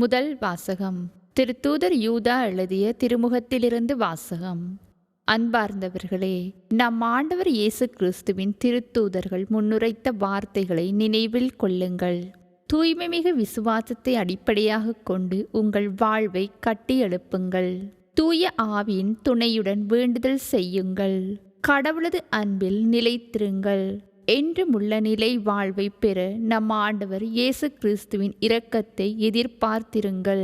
முதல் வாசகம். திருத்தூதர் யூதா எழுதிய திருமுகத்திலிருந்து வாசகம். அன்பார்ந்தவர்களே, நம் ஆண்டவர் இயேசு கிறிஸ்துவின் திருத்தூதர்கள் முன்னுரைத்த வார்த்தைகளை நினைவில் கொள்ளுங்கள். தூய்மைமிகு விசுவாசத்தை அடிப்படையாக கொண்டு உங்கள் வாழ்வை கட்டி எழுப்புங்கள். தூய ஆவியின் துணையுடன் வேண்டுதல் செய்யுங்கள். கடவுளது அன்பில் நிலைத்திருங்கள். என்றுமுள்ள நிலை வாழ்வை பெற நம் ஆண்டவர் இயேசு கிறிஸ்துவின் இரக்கத்தை எதிர்பார்த்திருங்கள்.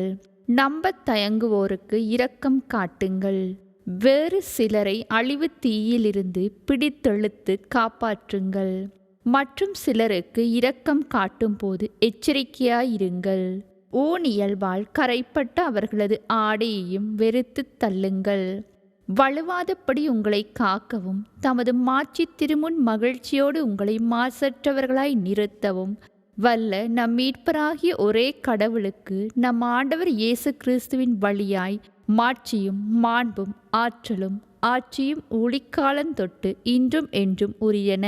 நம்பத் தயங்குவோருக்கு இரக்கம் காட்டுங்கள். வேறு சிலரை அழிவு தீயிலிருந்து பிடித்தெழுத்து காப்பாற்றுங்கள். மற்றும் சிலருக்கு இரக்கம் காட்டும் போது எச்சரிக்கையாயிருங்கள். ஊனியல்பால் கரைப்பட்ட அவர்களது ஆடையையும் வெறுத்து தள்ளுங்கள். வலுவாதபடி உங்களை காக்கவும் தமது மாட்சி திருமுன் மகிழ்ச்சியோடு உங்களை மாசற்றவர்களாய் நிறுத்தவும் வல்ல நம் மீட்பராகிய ஒரே கடவுளுக்கு நம் ஆண்டவர் இயேசு கிறிஸ்துவின் வழியாய் மாட்சியும் மாண்பும் ஆற்றலும் ஆட்சியும் ஊழிக்காலந்தொட்டு இன்றும் என்றும் உரியன.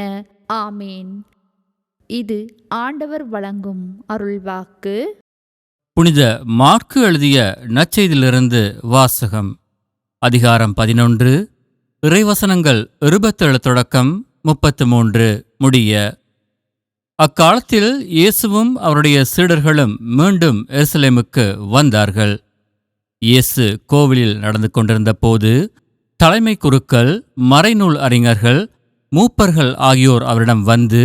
ஆமேன். இது ஆண்டவர் வழங்கும் அருள்வாக்கு. புனித மாற்கு எழுதிய நற்செய்தியிலிருந்து வாசகம். அதிகாரம் 11, இறைவசனங்கள் 27 தொடக்கம் 33 முடிய. அக்காலத்தில் இயேசுவும் அவருடைய சீடர்களும் மீண்டும் எருசலேமுக்கு வந்தார்கள். இயேசு கோவிலில் நடந்து கொண்டிருந்த போது தலைமை குருக்கள், மறைநூல் அறிஞர்கள், மூப்பர்கள் ஆகியோர் அவரிடம் வந்து,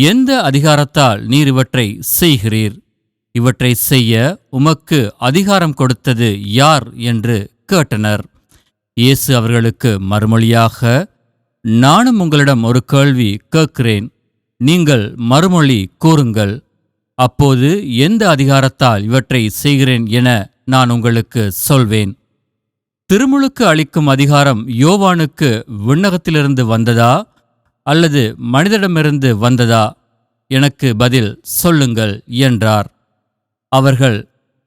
எந்த அதிகாரத்தால் நீர் இவற்றை செய்கிறீர்? இவற்றை செய்ய உமக்கு அதிகாரம் கொடுத்தது யார் என்று கேட்டனர். இயேசு அவர்களுக்கு மறுமொழியாக, நானும் உங்களிடம் ஒரு கேள்வி கேட்கிறேன், நீங்கள் மறுமொழி கூறுங்கள். அப்போது எந்த அதிகாரத்தால் இவற்றை செய்கிறேன் என நான் உங்களுக்கு சொல்வேன். திருமுழுக்கு அளிக்கும் அதிகாரம் யோவானுக்கு விண்ணகத்திலிருந்து வந்ததா அல்லது மனிதரிடமிருந்து வந்ததா? எனக்கு பதில் சொல்லுங்கள் என்றார். அவர்கள்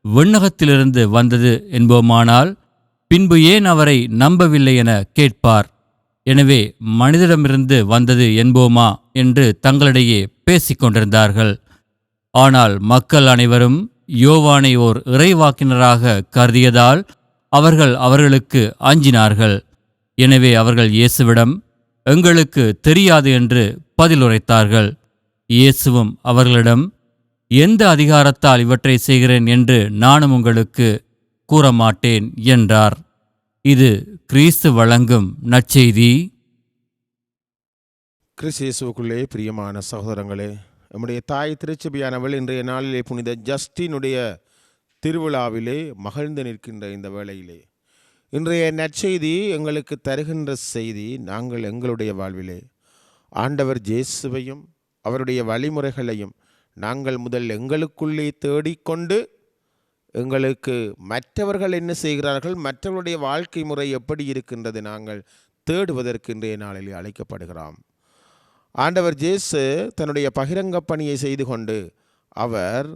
விண்ணகத்திலிருந்து வந்தது என்போமானால் பின்பு ஏன் அவரை நம்பவில்லை என கேட்பார். எனவே மனிதரிடமிருந்து வந்தது என்போமா என்று தங்களிடையே பேசிக் கொண்டிருந்தார்கள். ஆனால் மக்கள் அனைவரும் யோவானை ஓர் இறைவாக்கினராக கருதியதால் அவர்களுக்கு அஞ்சினார்கள். எனவே அவர்கள் இயேசுவிடம், எங்களுக்கு தெரியாது என்று பதிலுரைத்தார்கள். இயேசுவும் அவர்களிடம், எந்த அதிகாரத்தால் இவற்றை செய்கிறேன் என்று நானும் உங்களுக்கு கூறமாட்டேன் என்றார். இது கிறிஸ்து வழங்கும் நற்செய்தி. கிறிஸ்து இயேசுவுக்குள்ளே பிரியமான சகோதரங்களே, நம்முடைய தாய் திருச்சபையானவள் இன்றைய நாளிலே புனித ஜஸ்டினுடைய திருவிழாவிலே மகிழ்ந்து நிற்கின்ற இந்த வேளையிலே இன்றைய நற்செய்தி எங்களுக்கு தருகின்ற செய்தி, நாங்கள் எங்களுடைய வாழ்விலே ஆண்டவர் இயேசுவையும் அவருடைய வழிமுறைகளையும் நாங்கள் முதல் எங்களுக்குள்ளே தேடிக்கொண்டு எங்களுக்கு மற்றவர்கள் என்ன செய்கிறார்கள், மற்றவர்களுடைய வாழ்க்கை முறை எப்படி இருக்கின்றது நாங்கள் தேடுவதற்கு இன்றைய நாளிலே அழைக்கப்படுகிறோம். ஆண்டவர் இயேசு தன்னுடைய பகிரங்க பணியை செய்து கொண்டு அவர்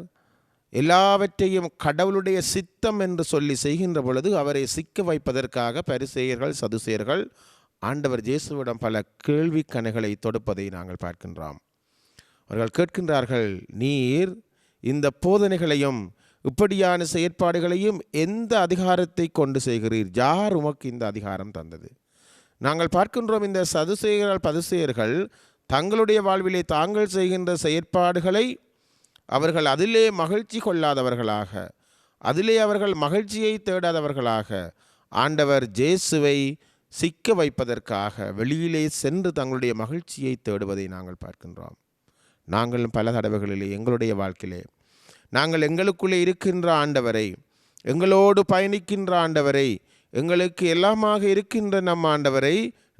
எல்லாவற்றையும் கடவுளுடைய சித்தம் என்று சொல்லி செய்கின்ற பொழுது அவரை சிக்க வைப்பதற்காக பரிசேயர்கள், சதுசேயர்கள் ஆண்டவர் இயேசுவிடம் பல கேள்வி கணைகளை தொடுப்பதை நாங்கள் பார்க்கின்றோம். அவர்கள் கேட்கின்றார்கள், நீர் இந்த போதனைகளையும் இப்படியான செயற்பாடுகளையும் எந்த அதிகாரத்தை கொண்டு செய்கிறீர்? யார் உமக்கு இந்த அதிகாரம் தந்தது? நாங்கள் பார்க்கின்றோம், இந்த சதுசேயர்கள், பதுசேயர்கள் தங்களுடைய வாழ்விலே தாங்கள் செய்கின்ற செயற்பாடுகளை அவர்கள் அதிலே மகிழ்ச்சி கொள்ளாதவர்களாக, அதிலே அவர்கள் மகிழ்ச்சியை தேடாதவர்களாக ஆண்டவர் இயேசுவை சிக்க வைப்பதற்காக வெளியிலே சென்று தங்களுடைய மகிழ்ச்சியை தேடுவதை நாங்கள் பார்க்கின்றோம். நாங்களும் பல தடவைகளிலே எங்களுடைய வாழ்க்கையிலே நாங்கள் எங்களுக்குள்ளே இருக்கின்ற ஆண்டவரை, எங்களோடு பயணிக்கின்ற ஆண்டவரை, எங்களுக்கு எல்லாமாக இருக்கின்ற நம் ஆண்டவரை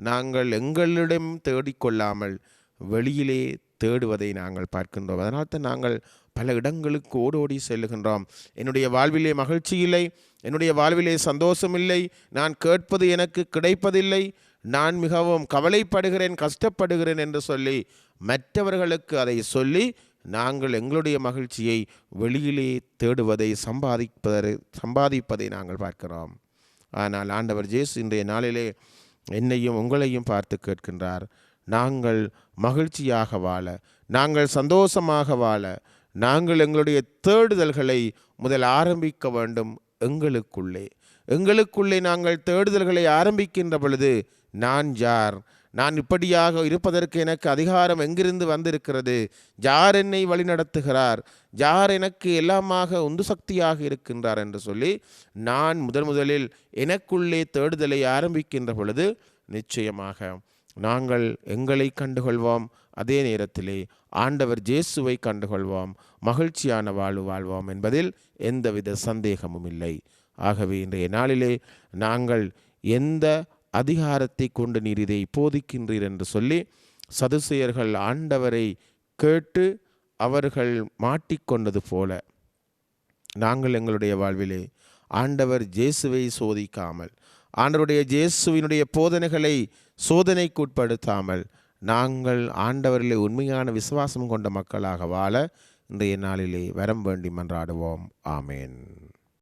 நாங்கள் எங்களிடம் தேடிக்கொள்ளாமல் வெளியிலே தேடுவதை நாங்கள் பார்க்கின்றோம். அதனால்தான் நாங்கள் பல இடங்களுக்கு ஓடோடி செல்லுகின்றோம். என்னுடைய வாழ்விலே மகிழ்ச்சி இல்லை, என்னுடைய வாழ்விலே சந்தோஷம் இல்லை, நான் கேட்பது எனக்கு கிடைப்பதில்லை, நான் மிகவும் கவலைப்படுகிறேன், கஷ்டப்படுகிறேன் என்று சொல்லி மற்றவர்களுக்கு அதை சொல்லி நாங்கள் எங்களுடைய மகிழ்ச்சியை வெளியிலே தேடுவதை சம்பாதிப்பதை நாங்கள் பார்க்கிறோம். ஆனால் ஆண்டவர் இயேசு இன்றைய நாளிலே என்னையும் உங்களையும் பார்த்து கேட்கின்றார், நாங்கள் மகிழ்ச்சியாக வாழ, நாங்கள் சந்தோஷமாக வாழ, நாங்கள் எங்களுடைய தேடுதல்களை முதல் ஆரம்பிக்க வேண்டும். எங்களுக்குள்ளே நாங்கள் தேடுதல்களை ஆரம்பிக்கின்ற பொழுது, நான் யார், நான் இப்படியாக இருப்பதற்கு எனக்கு அதிகாரம் எங்கிருந்து வந்திருக்கிறது, யார் என்னை வழிநடத்துகிறார், யார் எனக்கு எல்லாமாக உந்து சக்தியாக இருக்கின்றார் என்று சொல்லி நான் முதலில் எனக்குள்ளே தேடுதலை ஆரம்பிக்கின்ற பொழுது நிச்சயமாக நாங்கள் எங்களை கண்டுகொள்வோம். அதே நேரத்திலே ஆண்டவர் இயேசுவை கண்டுகொள்வோம், மகிழ்ச்சியான வாழ்வு வாழ்வோம் என்பதில் எந்தவித சந்தேகமும் இல்லை. ஆகவே இன்றைய நாளிலே நாங்கள் எந்த அதிகாரத்தை கொண்டு நீர் இதை போதிக்கின்றீர் என்று சொல்லி சதுசேயர்கள் ஆண்டவரை கேட்டு அவர்கள் மாட்டிக்கொண்டது போல நாங்கள் எங்களுடைய வாழ்விலே ஆண்டவர் இயேசுவை சோதிக்காமல், ஆண்டவருடைய இயேசுவினுடைய போதனைகளை சோதனைக்குட்படுத்தாமல் நாங்கள் ஆண்டவரிலே உண்மையான விசுவாசம் கொண்ட மக்களாக வாழ இன்றைய நாளிலே வரம் வேண்டி மன்றாடுவோம். ஆமேன்.